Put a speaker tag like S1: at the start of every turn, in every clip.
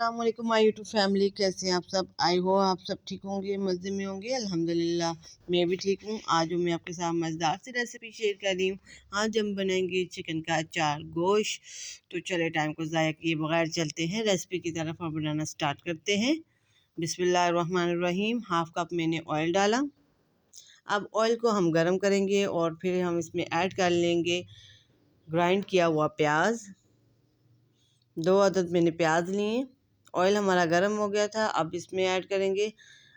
S1: अस्सलामुअलैकुम my YouTube family, कैसे हैं आप सब। आई हो आप सब ठीक होंगे, मज़े में होंगे। अल्हम्दुलिल्लाह मैं भी ठीक हूँ। आज मैं आपके साथ मज़ेदार सी रेसिपी शेयर कर रही हूँ। आज हम बनाएंगे चिकन का अचार गोश्त। तो चले टाइम को ज़ाया किए बगैर चलते हैं रेसिपी की तरफ और बनाना स्टार्ट करते हैं। बिस्मिल्लाहिर्रहमानिर्रहीम। हाफ कप मैंने ऑयल डाला। अब ऑयल को हम गर्म करेंगे और फिर हम इसमें ऐड कर लेंगे ग्राइंड किया हुआ प्याज। 2 अदद मैंने प्याज लिए। ऑयल हमारा गर्म हो गया था, अब इसमें ऐड करेंगे।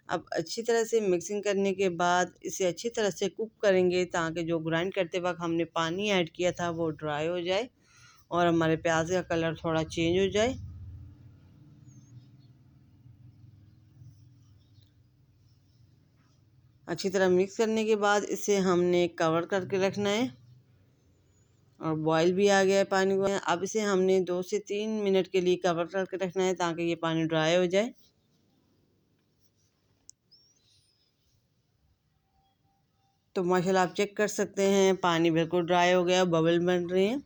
S1: अब अच्छी तरह से मिक्सिंग करने के बाद इसे अच्छी तरह से कुक करेंगे ताकि जो ग्राइंड करते वक्त हमने पानी ऐड किया था वो ड्राई हो जाए और हमारे प्याज का कलर थोड़ा चेंज हो जाए। अच्छी तरह मिक्स करने के बाद इसे हमने कवर करके रखना है और बॉयल भी आ गया है पानी को। अब इसे हमने 2 से 3 मिनट के लिए कवर करके रखना है ताकि ये पानी ड्राई हो जाए। तो माशाल्लाह आप चेक कर सकते हैं पानी बिल्कुल ड्राई हो गया, बबल बन रहे हैं।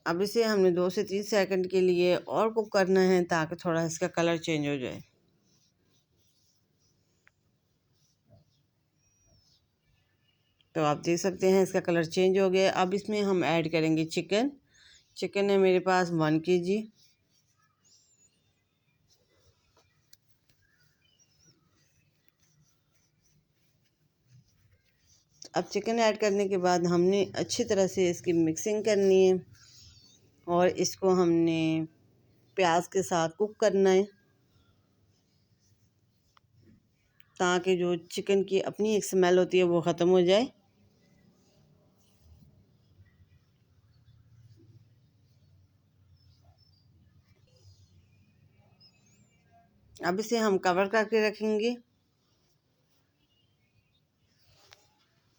S1: अब इसे हमने 2 से 3 सेकंड के लिए और कुक करना है ताकि थोड़ा इसका कलर चेंज हो जाए। तो आप देख सकते हैं इसका कलर चेंज हो गया। अब इसमें हम ऐड करेंगे चिकन। चिकन है मेरे पास 1 kg। अब चिकन ऐड करने के बाद हमने अच्छी तरह से इसकी मिक्सिंग करनी है और इसको हमने प्याज के साथ कुक करना है ताकि जो चिकन की अपनी एक स्मेल होती है वो ख़त्म हो जाए। अब इसे हम कवर करके रखेंगे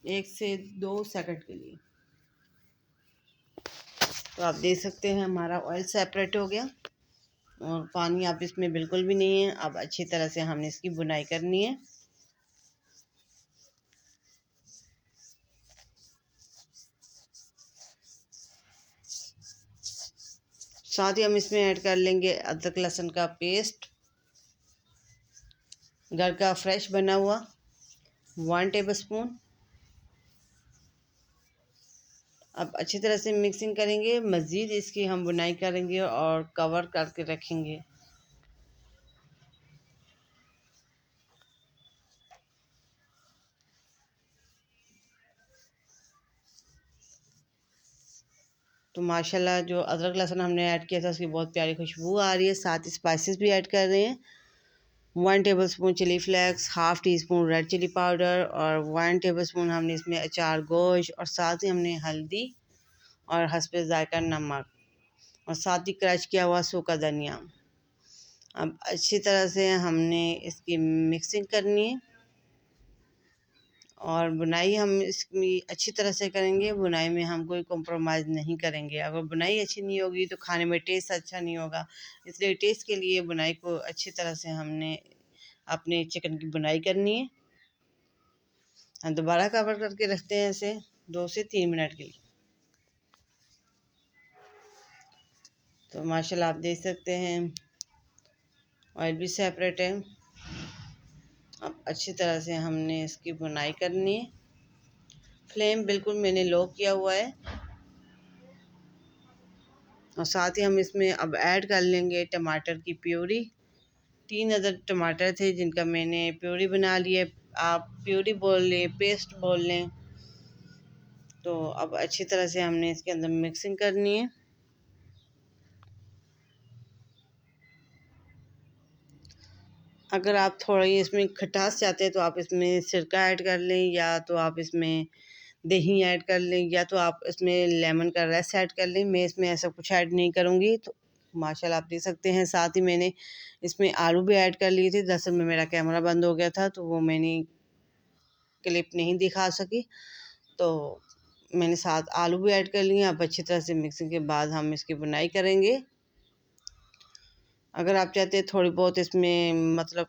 S1: 1 से 2 सेकंड के लिए। तो आप देख सकते हैं हमारा ऑयल सेपरेट हो गया और पानी आप इसमें बिल्कुल भी नहीं है। अब अच्छी तरह से हमने इसकी बुनाई करनी है। साथ ही हम इसमें ऐड कर लेंगे अदरक लहसुन का पेस्ट, घर का फ्रेश बना हुआ 1 टेबलस्पून। अब अच्छी तरह से मिक्सिंग करेंगे, मज़ीद इसकी हम बुनाई करेंगे और कवर करके रखेंगे। तो माशाल्लाह जो अदरक लहसुन हमने ऐड किया था उसकी बहुत प्यारी खुशबू आ रही है। साथ ही स्पाइसेस भी ऐड कर रहे हैं। 1 tablespoon chilli flakes, half teaspoon red chilli powder और 1 टेबलस्पून हमने इसमें अचार गोश्त और साथ ही हमने हल्दी और हस्बे ज़ायका नमक और साथ ही क्रश किया हुआ सूखा धनिया। अब अच्छी तरह से हमने इसकी मिक्सिंग करनी है और बुनाई हम इसकी अच्छी तरह से करेंगे। बुनाई में हम कोई कॉम्प्रोमाइज़ नहीं करेंगे। अगर बुनाई अच्छी नहीं होगी तो खाने में टेस्ट अच्छा नहीं होगा। इसलिए टेस्ट के लिए बुनाई को अच्छी तरह से हमने अपने चिकन की बुनाई करनी है। हम दोबारा कवर करके रखते हैं इसे 2 से 3 मिनट के लिए। तो माशाल्लाह आप देख सकते हैं ऑयल भी सेपरेट है। अब अच्छी तरह से हमने इसकी बुनाई करनी है। फ्लेम बिल्कुल मैंने लो किया हुआ है और साथ ही हम इसमें अब ऐड कर लेंगे टमाटर की प्यूरी। 3 अदद टमाटर थे जिनका मैंने प्यूरी बना लिया। आप प्यूरी बोल लें, पेस्ट बोल लें। तो अब अच्छी तरह से हमने इसके अंदर मिक्सिंग करनी है। अगर आप थोड़ी इसमें खटास चाहते हैं तो आप इसमें सिरका ऐड कर लें या तो आप इसमें दही ऐड कर लें या तो आप इसमें लेमन का रस ऐड कर लें। मैं इसमें ऐसा कुछ ऐड नहीं करूँगी। तो माशाल्लाह आप देख सकते हैं साथ ही मैंने इसमें आलू भी ऐड कर लिए थे। दरअसल में मेरा कैमरा बंद हो गया था तो वो मैंने क्लिप नहीं दिखा सकी। तो मैंने साथ आलू भी ऐड कर लिए। अब अच्छी तरह से मिक्सिंग के बाद हम इसकी बुनाई करेंगे। अगर आप चाहते हैं थोड़ी बहुत इसमें मतलब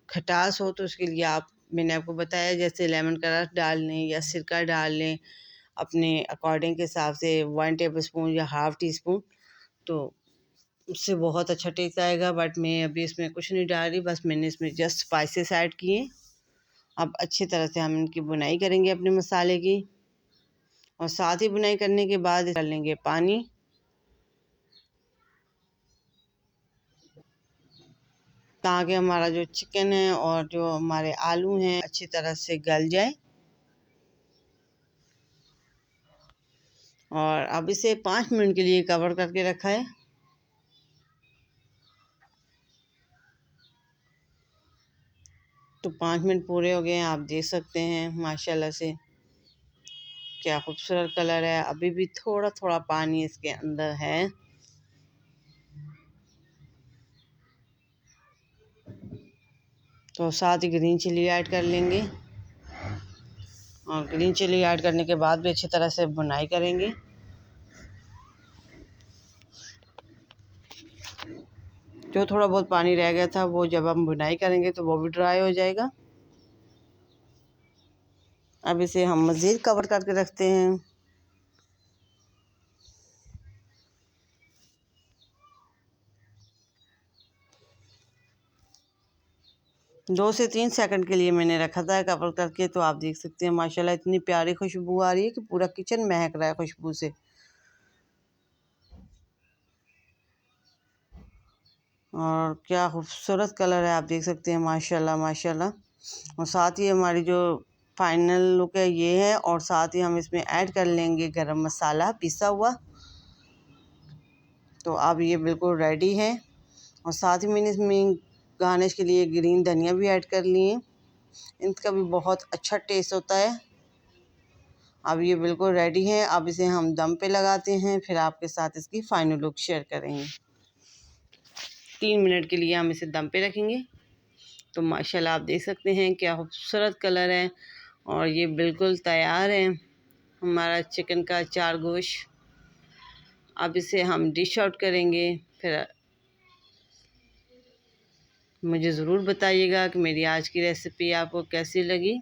S1: खटास हो तो उसके लिए आप मैंने आपको बताया जैसे लेमन का रस डाल लें या सिरका डाल लें। अपने अकॉर्डिंग के हिसाब से 1 टेबल स्पून या हाफ़ टी स्पून, तो उससे बहुत अच्छा टेस्ट आएगा। बट मैं अभी इसमें कुछ नहीं डाल रही, बस मैंने इसमें जस्ट स्पाइसेस ऐड किए। अब अच्छी तरह से हम इनकी बुनाई करेंगे अपने मसाले की, और साथ ही बुनाई करने के बाद डालेंगे पानी, ताकि हमारा जो चिकन है और जो हमारे आलू हैं अच्छी तरह से गल जाए। और अब इसे 5 मिनट के लिए कवर करके रखा है। तो 5 मिनट पूरे हो गए हैं, आप देख सकते हैं माशाल्लाह से क्या खूबसूरत कलर है। अभी भी थोड़ा थोड़ा पानी इसके अंदर है। तो साथ ही ग्रीन चिली ऐड कर लेंगे, और ग्रीन चिली ऐड करने के बाद भी अच्छी तरह से बुनाई करेंगे। जो थोड़ा बहुत पानी रह गया था वो जब हम बुनाई करेंगे तो वो भी ड्राई हो जाएगा। अब इसे हम मज़ीद कवर करके रखते हैं। दो से 3 सेकंड के लिए मैंने रखा था कवर करके। तो आप देख सकते हैं माशाल्लाह इतनी प्यारी खुशबू आ रही है कि पूरा किचन महक रहा है खुशबू से। और क्या खूबसूरत कलर है, आप देख सकते हैं माशाल्लाह माशाल्लाह। और साथ ही हमारी जो फाइनल लुक है ये है, और साथ ही हम इसमें ऐड कर लेंगे गरम मसाला पिसा हुआ। तो अब ये बिल्कुल रेडी है। और साथ ही मैंने इसमें गार्निश के लिए ग्रीन धनिया भी ऐड कर लिए, इनका भी बहुत अच्छा टेस्ट होता है। अब ये बिल्कुल रेडी है। अब इसे हम दम पे लगाते हैं, फिर आपके साथ इसकी फाइनल लुक शेयर करेंगे। 3 मिनट के लिए हम इसे दम पे रखेंगे। तो माशाल्लाह आप देख सकते हैं क्या खूबसूरत कलर है, और ये बिल्कुल तैयार है हमारा चिकन का अचार गोश्त। अब इसे हम डिश आउट करेंगे। फिर मुझे ज़रूर बताइएगा कि मेरी आज की रेसिपी आपको कैसी लगी।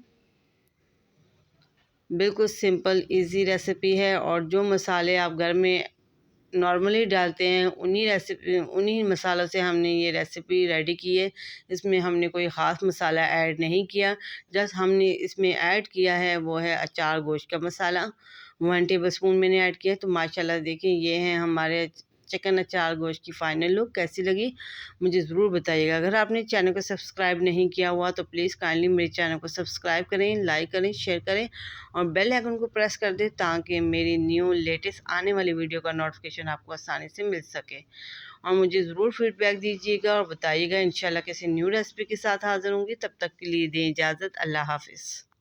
S1: बिल्कुल सिंपल इजी रेसिपी है, और जो मसाले आप घर में नॉर्मली डालते हैं उन्हीं मसालों से हमने ये रेसिपी रेडी की है। इसमें हमने कोई ख़ास मसाला ऐड नहीं किया। जस्ट हमने इसमें ऐड किया है वो है अचार गोश्त का मसाला, 1 टेबल स्पून मैंने ऐड किया है। तो माशाल्लाह देखिए ये हैं हमारे चिकन अचार गोश्त की फ़ाइनल लुक। कैसी लगी मुझे ज़रूर बताइएगा। अगर आपने चैनल को सब्सक्राइब नहीं किया हुआ तो प्लीज़ काइंडली मेरे चैनल को सब्सक्राइब करें, लाइक करें, शेयर करें, और बेल आइकन को प्रेस कर दें, ताकि मेरी न्यू लेटेस्ट आने वाली वीडियो का नोटिफिकेशन आपको आसानी से मिल सके। और मुझे ज़रूर फीडबैक दीजिएगा और बताइएगा। इंशाल्लाह किसी न्यू रेसिपी के साथ हाज़िर होंगी। तब तक के लिए दें इजाज़त। अल्लाह हाफ़िज़।